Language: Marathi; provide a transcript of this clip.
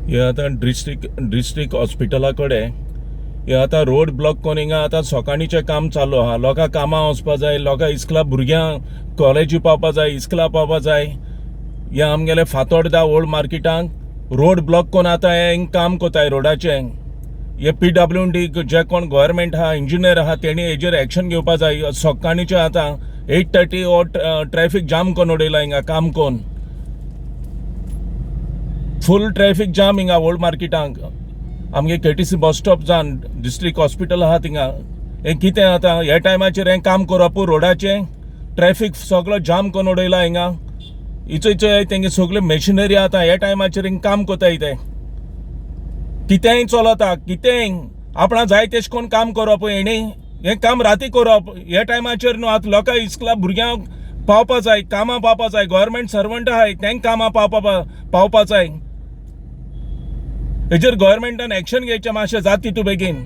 हे आतां डिस्ट्रिक्ट हॉस्पिटला कडेन हे आतां रोड ब्लॉक करून हिंगा आतां सकाळीचें काम चालू आहा. लोकां कामां वचपा जाय, लोकां इस्कला भुरग्यांक कॉलेजी पावपा जाय, इस्कला पावपा जाय. हे आमगेले फातोर्ड दा ओल्ड मार्केटांक रोड ब्लॉक करून आतां हे काम कोताय रोडाचें. हे PWD जे कोण गव्हर्मेंट आहा, इंजिनियर आहा, तेणी हेजेर एक्शन घेवपा जाय. सकाळीचे आतां 8:30 हो ट्रॅफिक जाम करून उडयला हिंगा काम करून. फूल ट्रॅफिक जाम हिंगा ओल्ड मार्केटांक. आमगे KTC बस स्टॉप जावन डिस्ट्रिक्ट हॉस्पिटल आहा थिंगा. हे कितें आतां ह्या टायमाचेर हें काम करप रोडाचें. ट्रॅफिक सगळो जाम करून उडयला हिंगा. इचय तेंगे सगळे मशिनरी आतां ह्या टायमाचेर हिंगा काम कोताय ते. कितेंय चलता, कितेंय आपणा जाय तेश कोन्न काम करप हेणी. हें काम राती करप ह्या टायमाचेर न्हू. आतां लोकां इस्कला भुरग्यांक पावपा जाय, कामां पावपा जाय. गव्हर्मेंट सर्वंट आहाय तेंक कामां पावपा जाय. हेजेर गव्हर्मेंटान एक्शन घेवचें मातशें जाता तितू बेगीन.